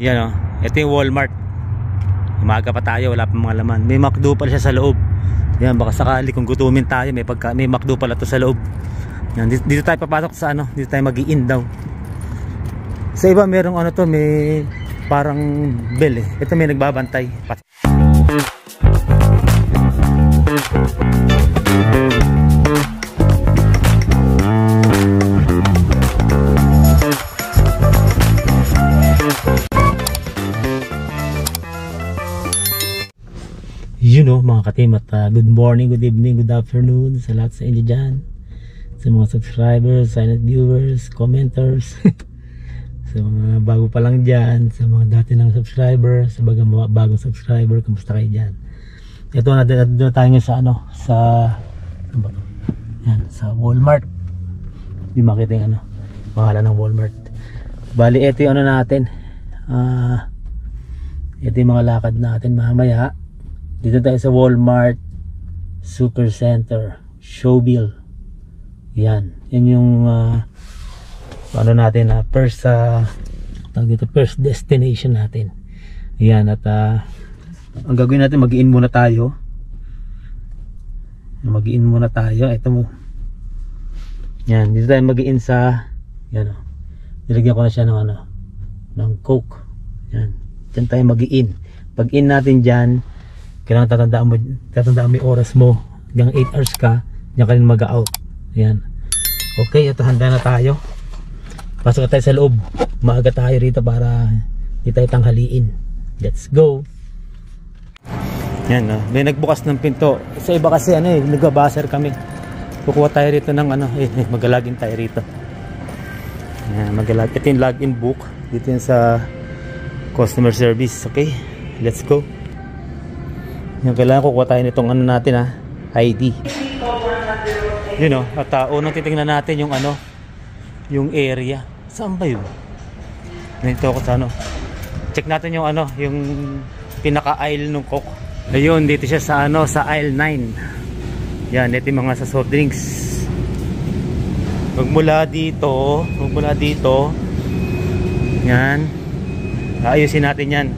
Yan o, ito yung Walmart. Umaga pa tayo, wala pa mga laman. May McDo pala siya sa loob. Yan, baka sakali kung gutumin tayo, may McDo pala to sa loob. Yan, dito tayo papasok sa ano, dito tayo mag-i-in daw. Sa iba merong ano to, may parang bell eh. Ito may nagbabantay. You know mga ka-team, at good morning, good evening, good afternoon sa lahat sa inyo dyan, sa mga subscribers, silent viewers, commenters sa mga bago pa lang dyan, sa mga dati ng subscriber, sa mga bagong subscriber, kamusta kayo dyan? Ito na tayo ngayon sa ano, sa ano ba to? Yan, sa Walmart. Di makita yung ano, pangalan ng Walmart. Bali ito yung ano natin, ito yung mga lakad natin mamaya. Dito tayo sa Walmart Super Center Showville. Yan yung ano natin, first first destination natin. Yan, at ang gagawin natin, mag-in muna tayo. Ito mo. Yan, dito tayo mag-in sa yan, nilagyan ko na siya ng ano, ng Coke. Yan, diyan tayo mag-in. Pag-in natin diyan, kailangan tatandaan mo yung oras mo. Hanggang 8 hours ka, diyan ka rin mag-out. Ayan. Okay, ito, handa na tayo. Pasok tayo sa loob. Maaga tayo rito para hindi tayo tanghaliin. Let's go. Yan, may nagbukas ng pinto. Sa iba kasi ano eh, nagbabaser kami. Kukuha tayo rito ng ano, mag-login tayo rito. Yan, ito yung login book. Dito yung sa customer service. Okay, let's go. Yung kailangan kukuha tayo nitong ano natin ID. Yun o, at unang titingnan natin yung ano, yung area. Saan ba yun? Nandito ako sa ano. Check natin yung ano, yung pinaka-aisle ng Coke. Ayun, dito siya sa ano, sa aisle 9. Yan, ito yung mga sa soft drinks. Magmula dito. Yan. Ayusin natin yan.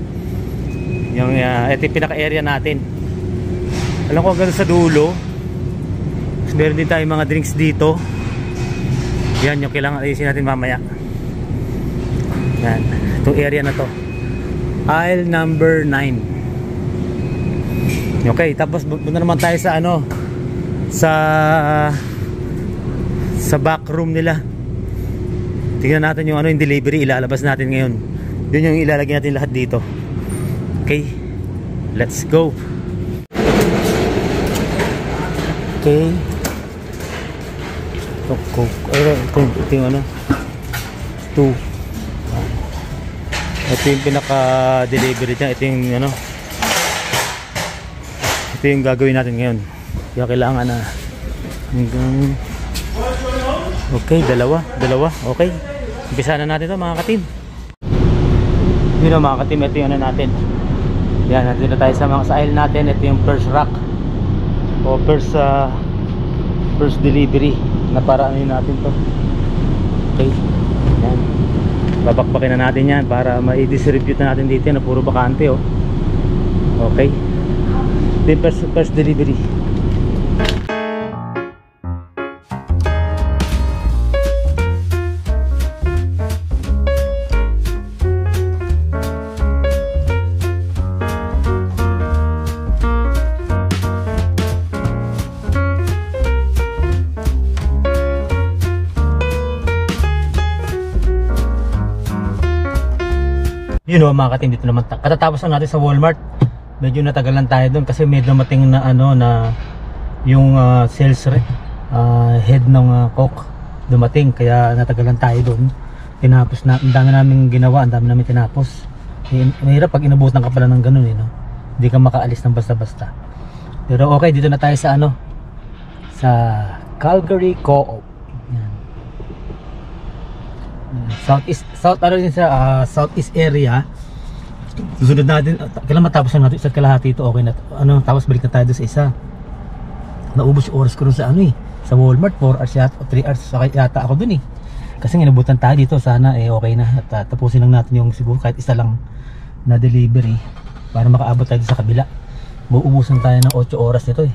Yung ito yung pinaka-area natin. Alam ko hanggang sa dulo. Meron din tayong mga drinks dito. Yan yung kailangan ayusin natin mamaya. Yan, itong area na to, aisle number 9. Okay, tapos punta naman tayo sa ano, sa back room nila. Tingnan natin yung ano, yung delivery ilalabas natin ngayon. Yun yung ilalagay natin lahat dito. Okay, let's go. Okay, ito yung ano, ito yung pinaka delivery dyan. Ito yung ano, ito yung gagawin natin ngayon. Kaya kailangan na hanggang, okay, dalawa, okay, umpisa na natin ito mga ka-team. Yun mga ka-team, ito yung ano natin. Yan, nandito na tayo sa mga aisle natin. Ito yung first rack o first delivery na para ano natin to. Okay, yan, babakbakin na natin yan para ma-distribute na natin dito na puro bakante oh. Okay, ito yung first delivery. You know mga ka-team, dito naman katatapos lang natin sa Walmart. Medyo natagalan tayo doon kasi may dumating na ano, na yung sales head ng Coke dumating, kaya natagalan tayo doon. Tinapos na, ang dami namin ginawa, ang dami namin tinapos. Mahirap pag inabutan ka pala ng ganun no? Hindi ka makaalis ng basta-basta. Pero okay, dito na tayo sa ano, sa Calgary Co-op. Southeast area. Susunod natin, kailan matapos na natin isa't kalahati ito, okay na ano, tapos balik na tayo doon sa isa. Naubos yung oras ko rin sa ano sa Walmart, 4 hours yata o 3 hours yata ako dun Kasi inabutan tayo dito, sana okay na. At tapusin lang natin yung siguro kahit isa lang na delivery para makaabot tayo sa kabila. Mauubusan tayo ng 8 oras nito eh.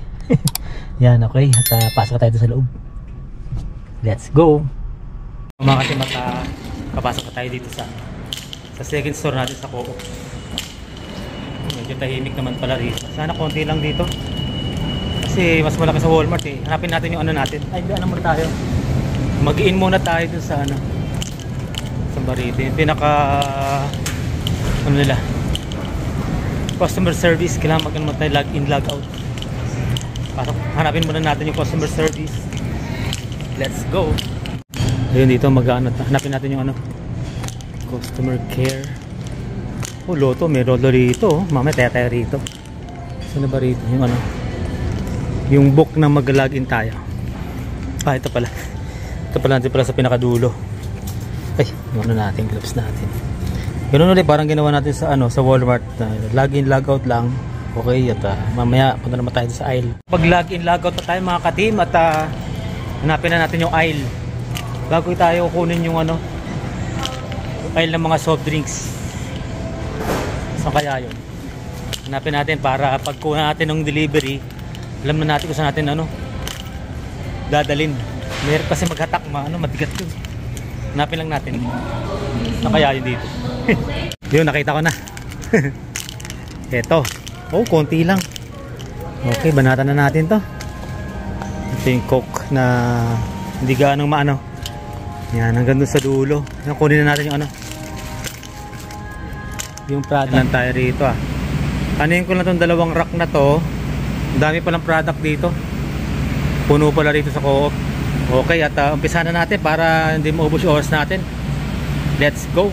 Yan, okay. At pasok tayo sa loob. Let's go. Mga katimat, papasok na tayo dito sa second store natin sa Co-op. Medyo tahimik naman pala rito. Sana konti lang dito. Kasi mas malaki sa Walmart eh. Hanapin natin yung ano natin. Ay, ano muna tayo. Mag-in muna tayo dun sa ano. Sa barito. Yung pinaka ano nila. Customer service. Kailangan mag-in muna tayo. Log in, log out. Hanapin muna natin yung customer service. Let's go. Ayun dito mag-ano. Hanapin natin yung ano. Customer care. Oh, Lotto. May Lotto rito. Mamaya tayo rito. Saan na ba rito? Yung ano. Yung book na mag-login tayo. Ito pala. Ito pala natin pala sa pinakadulo. Ay, yung ano natin, gloves natin. Ganun ulit, parang ginawa natin sa ano, sa Walmart. Login, logout lang. Okay, at mamaya punta naman tayo sa aisle. Pag login, logout na tayo mga ka-team at hanapin na natin yung aisle. Bago tayo kunin yung ano, yung aisle ng mga soft drinks. Saan kaya yun? Hanapin natin para pag kuha natin ng delivery, alam na natin kung saan natin ano dadalin. Mayroon kasi maghatak, matigat yun. Hanapin lang natin na kaya yun dito. Yun, nakita ko na. Eto. Oh, konti lang. Okay, banatan na natin to. Ito yung Coke na hindi gaanong maano. Yan, hanggang dun sa dulo. Yan, kunin na natin yung ano, yung product lang tayo rito Anuin ko lang tong dalawang rack na to. Dami palang product dito. Puno pala rito sa Co-op. Okay, at umpisa na natin para hindi maubos yung oras natin. Let's go.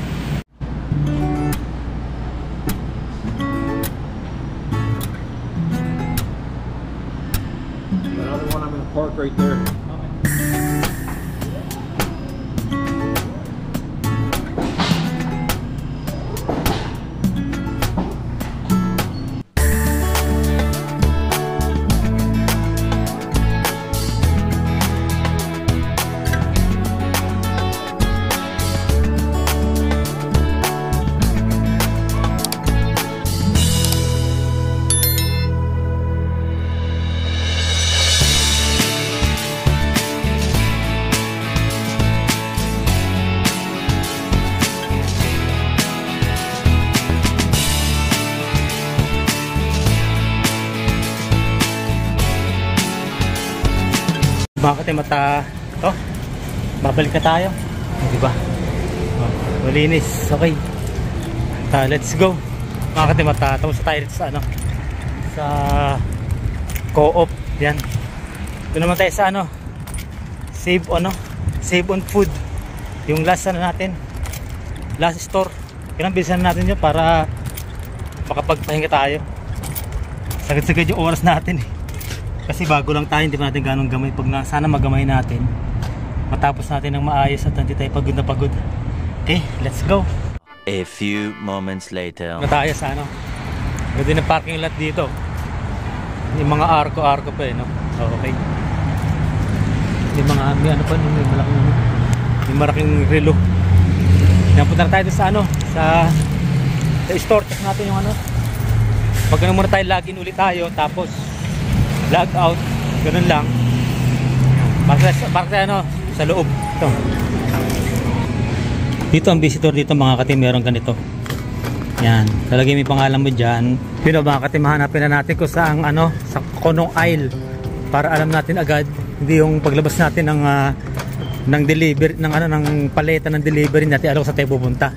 Another one, I'm gonna park right there. Bakit mata to? Babalik na tayo. Diba? Malinis. Okay. Let's go. Mga katimata, tapos tayo dito sa ano, sa Co-op. Yan. Doon naman tayo sa ano, save on food. Yung last ano natin, last store. Kailangan bilisan natin yun para makapagpahinga tayo. Sagad-sagad yung oras natin eh. Kasi bago lang tayo, hindi pa natin ganong gamay. Pag sana magamay natin, matapos natin ng maayos at hindi tayo pagod na pagod. Okay, let's go. A few moments later. Tayo sa ano, ganda ng parking lot dito. Yung mga arko-arko pa no? Okay. Yung mga, may ano pa, may malaking relo. Napunta na tayo sa ano, sa store. Check natin yung ano. Pag ano muna tayo, login ulit tayo. Tapos log out, ganun lang. Para ano, sa loob. Ito. Dito ang visitor dito mga katim, meron ganito. Yan, talagay may pangalan mo dyan. Yun mga katim, hanapin na natin kung saan ano, sa konong aisle. Para alam natin agad, hindi yung paglabas natin ng delivery, ng ano, ng paleta ng delivery natin, alam ko sa tayo pupunta.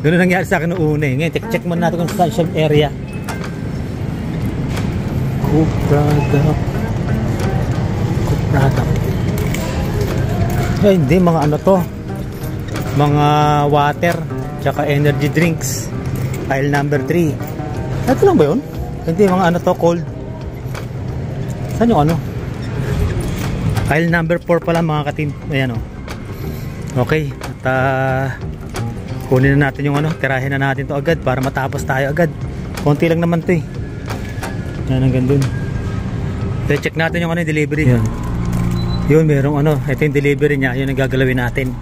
Ganun nangyari sa akin noong una eh. Ngayon, check muna natin kung saan siya area. Cook product. Ay, hindi, mga ano to, mga water tsaka energy drinks. Aisle number 3. Ito lang ba yun? Hindi, mga ano to, cold. Saan yung ano? Aisle number 4 pala mga katim. Ayan o. Okay, at kunin na natin yung ano, tirahin na natin to agad para matapos tayo agad. Konti lang naman to eh. Yan, hanggang dun. Check natin yung ano, yung delivery. Yan. Yun, merong ano, ito yung delivery niya. Yun ang gagalawin natin.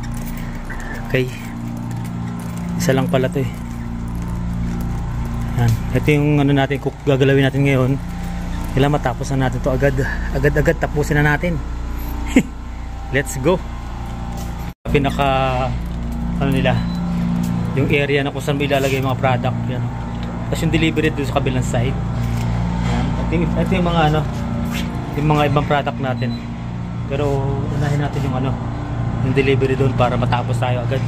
Okay. Isa lang pala to eh. Yan. Ito yung ano natin, gagalawin natin ngayon. Kailangan matapos na natin to agad. Agad-agad tapusin na natin. Let's go. Pinaka ano nila, yung area na kung saan mo ilalagay yung mga product yan. Tapos yung delivery doon sa kabilang side. Ito yung mga ano, yung mga ibang product natin. Pero unahin natin yung ano, yung delivery doon para matapos tayo agad.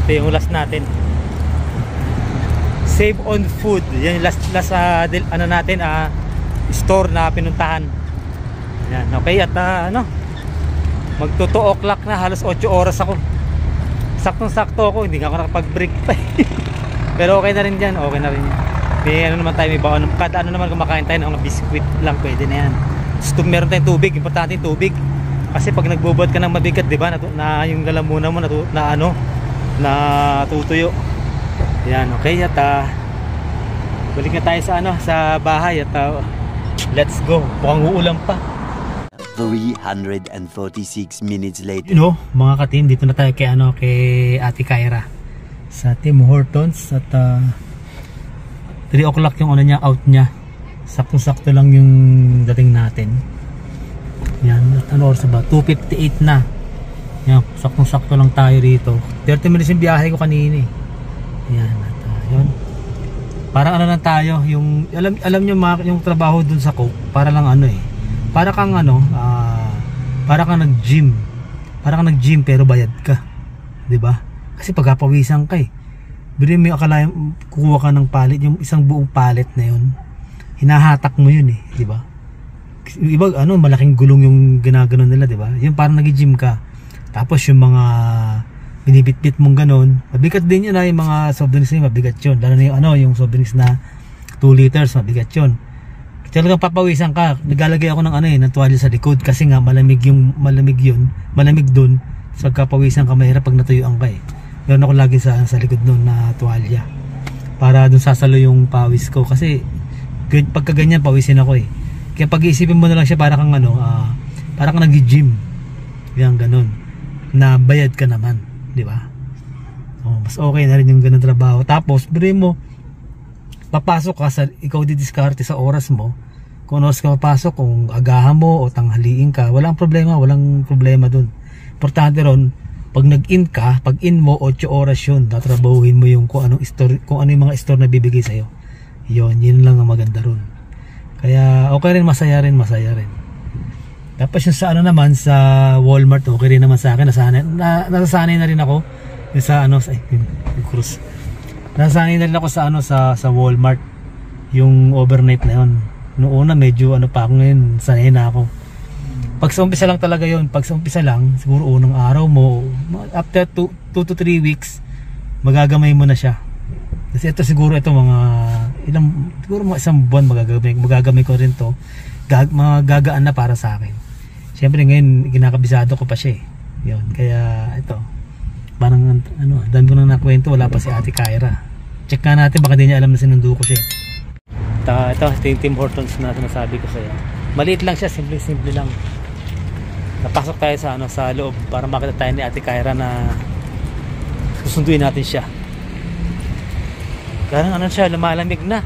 Ito yung last natin, save on food. Yan yung last ano natin, store na pinuntahan. Yan, okay. At ano, magto 2 o'clock na, halos 8 oras ako. Saktong sakto ako, hindi nga ako nakapag break pa. Pero okay na rin dyan, okay na rin yan. May ano naman tayo, may baon, kada ano naman kumakain tayo ng mga biskuit lang, pwede na yan. Meron tayong tubig, importante yung tubig. Kasi pag nagbubot ka ng mabigat, diba, na yung lalamunan mo na tutuyo. Yan, okay. At balik na tayo sa ano, sa bahay. At let's go. Mukhang uulan pa. 346 minutes later. You know, mga katin, dito na tayo kay ano, kay Ate Kyra sa Tim Hortons. At 3 o'clock yung ano niya, out niya. Sakto-sakto lang yung dating natin. Yan, at ano oras ba? 2:58 na. Yan, saktong-sakto lang tayo rito. 30 minutes yung biyahe ko kanina eh. Yan, at yun. Parang ano lang tayo, yung alam nyo yung trabaho dun sa Coke, para lang ano eh. Para kang ano, para kang nag-gym. Para kang nag-gym pero bayad ka. 'Di ba? Kasi pagkapawisan ka eh. Bilhin mo yung akala kukuha ka ng palit, yung isang buong palit na yun. Hinahatak mo yun eh, 'di ba? Yung iba ano, malaking gulong yung ginaganon nila, 'di ba? Yung parang nag-gym ka. Tapos yung mga binibitbit mong ganon, mabigat din yun, yung mga soft drinks na mabigat yun. Lalo na yung ano, yung soft drinks na 2 liters, mabigat yun. Talagang papawisan ka. Naglalagay ako ng ano ng tuwalya sa likod kasi nga malamig dun. So pagkapawisan ka, mahirap pag natuyuan ka eh. Meron ako lagi sa likod nun na tuwalya para dun sasalo yung pawis ko kasi pagka ganyan pawisin ako eh. Kaya pag-iisipin mo na lang siya para kang ano, para kang nag-gym. Yan ganon. Na bayad ka naman, di ba? Mas okay na rin yung ganun trabaho. Tapos, bilhin mo, papasok ka sa, ikaw didiskarte sa oras mo. Kung oras ka papasok, kung agahan mo o tanghaliin ka, walang problema dun. Importante ron, pag nag-in ka, pag in mo 8 oras yun, tatrabahuhin mo yung kung ano yung mga store na bibigay sa'yo. Yun lang ang maganda ron. Kaya okay rin, masaya rin. Tapos yung sa ano naman, sa Walmart, okay rin naman sa akin. Nasasanay na rin ako yung sa ano, cruise. Nasasanay na rin ako sa ano, sa Walmart, yung overnight na yun. Noong una medyo ano pa ako, ngayon sanay na ako. Pag sa umpisa lang talaga yun, pag sa umpisa lang, siguro unang araw mo, after 2 to 3 weeks, magagamay mo na siya. Kasi ito siguro, siguro mga isang buwan magagamay ko rin to. Magagaan na para sa akin. Siyempre ngayon ginakabisado ko pa siya eh. Yun, kaya ito. Parang ano, dami ko nang nakwento, wala pa si Ate Kyra. Check nga natin, baka di niya alam na sinundo ko siya. Ito yung Tim Hortons na sinasabi ko sa'yo. Maliit lang siya, simple lang. Napasok tayo sa ano, sa loob para makita tayo ni Ate Kyra na susunduin natin siya. Parang ano siya, lumalamig na.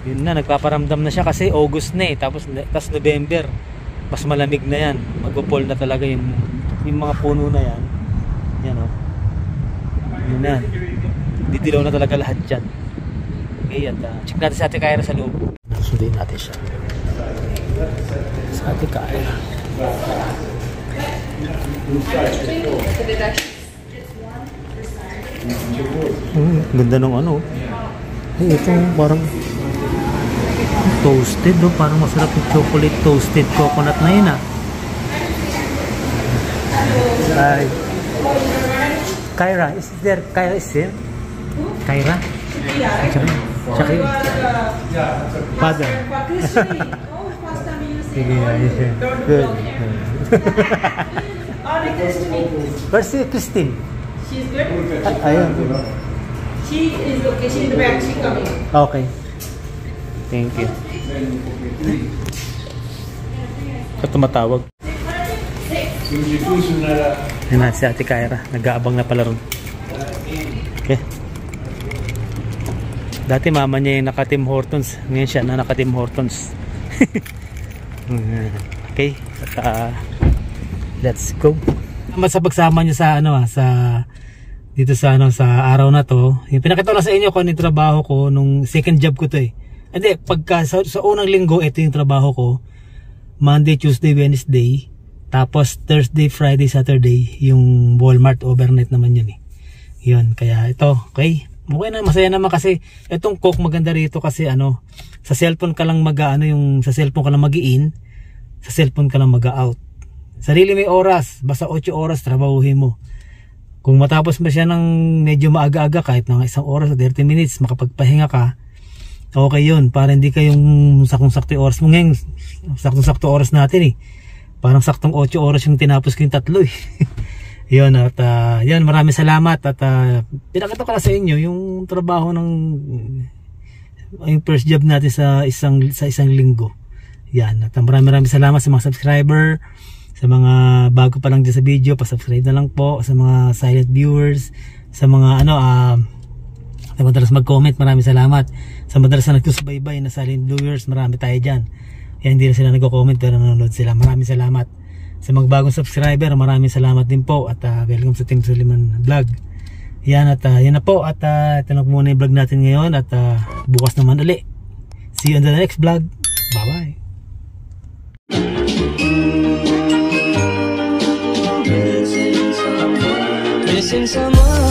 Yun na, nagpaparamdam na siya kasi August na eh. Tapos November, mas malamig na yan. Magpo-fall na talaga yung mga puno na yan. Yan o. Yun na. Didilaw na talaga lahat dyan. Okay, at check natin si Ate Kyra sa loob. Susunduin natin siya. Ate Kyra. Ganda ng ano. Ay, ito parang toasted, no? Parang masarap yung chocolate toasted coconut na yun, ah. Hi. Kyra, is there? Kyra is there? Kyra? Shakira. Father. Sige, good. Where's Christine? She's good. Ayun. She is okay. She's in the back. She's coming. Okay. Thank you. Ito tumatawag. Yan na si Ate Kyra. Nag-aabang na pala ron. Okay. Dati mama niya yung naka-Tim Hortons. Ngayon siya na naka-Tim Hortons. Okay. At, let's go. Sa pagsama niyo sa ano sa dito sa ano sa araw na to, yung pinakita ko lang sa inyo kung ano yung trabaho ko nung second job ko to eh. Hindi, pagka sa unang linggo ito yung trabaho ko. Monday, Tuesday, Wednesday, tapos Thursday, Friday, Saturday yung Walmart overnight naman yun eh. Yun, kaya ito, okay. Okay na, masaya naman kasi itong Coke maganda rito kasi ano, sa cellphone ka lang mag-ano yung sa cellphone ka lang mag-in, sa cellphone ka lang mag-out. Sarili may oras, basta 8 oras trabahuhin mo. Kung matapos mo siya ng medyo maaga-aga kahit ng 1 oras o 30 minutes makapagpahinga ka, okay yun, para hindi ka yung saktong-sakto oras mo. Ngayon saktong-sakto oras natin eh, parang saktong 8 oras yung tinapos ko yung 3 eh. Yun, at yun, maraming salamat. At pinakita ko na sa inyo yung trabaho ng yung first job natin sa isang linggo. Yan, at maraming salamat sa mga subscriber, sa mga bago pa lang dyan sa video, pa-subscribe na lang po, sa mga silent viewers, sa mga ano sa madalas mag-comment, maraming salamat. Sa madalas na nagsusubaybay na silent viewers, marami tayo dyan. Yan, hindi na sila nagko-comment pero nanonood sila. Maraming salamat. Sa mga bagong subscriber, maraming salamat din po. At welcome sa Team Suliman Vlog. Yan, at yan na po. At ito na muna yung vlog natin ngayon. At bukas naman uli. See you on the next vlog. Bye bye. Missing someone